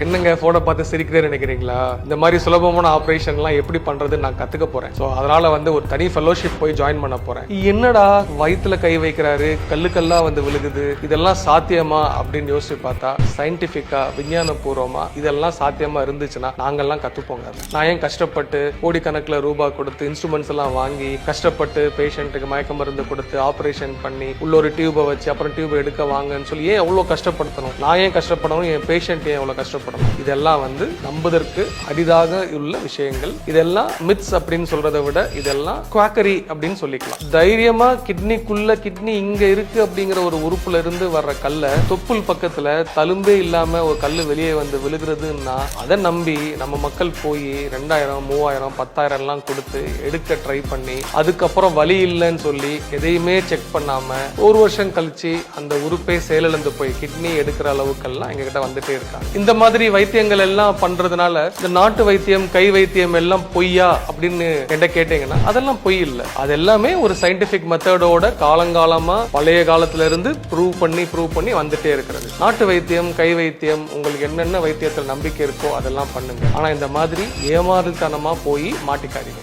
என்னங்க போனை பார்த்து சிரிக்கிறேன்னு நினைக்கிறீங்களா? இந்த மாதிரி சுலபமான ஆபரேஷன்லாம் எப்படி பண்றது நான் கத்துக்க போறேன். ஸோ அதனால ஒரு தனி ஃபெலோஷிப் போய் ஜாயின் பண்ண போறேன். என்னடா வயிற்றுல கை வைக்கிறாரு, கல்லுக்கல்லா விழுகுது, இதெல்லாம் சாத்தியமா அப்படின்னு யோசிச்சு பார்த்தா சயின்டிபிக்கா விஞ்ஞானபூர்வமா இதெல்லாம் சாத்தியமா இருந்துச்சுன்னா நாங்கெல்லாம் கத்துப்போங்க. நான் ஏன் கஷ்டப்பட்டு கோடிக்கணக்கில் ரூபாய் கொடுத்து இன்ஸ்ட்ருமெண்ட்ஸ் எல்லாம் வாங்கி கஷ்டப்பட்டு பேஷண்ட்டுக்கு மயக்க மருந்து கொடுத்து ஆபரேஷன் பண்ணி உள்ள ஒரு டியூபை வச்சு அப்புறம் டியூப் எடுக்க வாங்கன்னு சொல்லி ஏன் எவ்வளவு கஷ்டப்படுத்தணும்? நான் ஏன் கஷ்டப்படணும்? என் பேஷண்ட் ஏன் எவ்வளவு கஷ்டப்படணும்? இதெல்லாம் நம்புவதற்கு அரிதாக உள்ள விஷயங்கள். இதெல்லாம் மித்ஸ் அப்படின்னு சொல்றதை விட இதெல்லாம் குவாக்கரி அப்படின்னு சொல்லிக்கலாம். தைரியமா கிட்னி இங்க இருக்கு அப்படிங்கிற ஒரு உறுப்புல இருந்து வர்ற கல்ல தொப்புள் பக்கத்துல தழும்பே இல்லாம ஒரு கல்லு வெளியே விழுகிறதுன்னா அதை நம்பி நம்ம மக்கள் போய் 2000, 3000, 10,000 எல்லாம் கொடுத்து எடுக்க ட்ரை பண்ணி அதுக்கப்புறம் வலி இல்லைன்னு சொல்லி எதையுமே செக் பண்ணாம ஒரு வருஷம் கழிச்சு அந்த உறுப்பே செயலிழந்து போய் கிட்னி எடுக்கிற அளவுக்கெல்லாம் எங்க கிட்ட வந்துட்டே இருக்காங்க. இந்த மாதிரி வைத்தியங்கள் எல்லாம் பண்றதுனால இந்த நாட்டு வைத்தியம் கை வைத்தியம் எல்லாம் பொய்யா அப்படின்னு என்கிட்ட கேட்டீங்கன்னா அதெல்லாம் பொய் இல்லை. அது எல்லாமே ஒரு சயின்டிபிக் மெத்தடோட காலங்காலமா பழைய காலத்துல இருந்து ப்ரூவ் பண்ணி வந்துட்டே இருக்கிறது. நாட்டு வைத்தியம் கை வைத்தியம் உங்களுக்கு என்னென்ன வைத்தியத்தில் நம்பிக்கை இருக்கோ அதெல்லாம் பண்ணுங்க. ஆனா இந்த மாதிரி ஏமாறுதனமா போய் மாட்டிக்காதீங்க.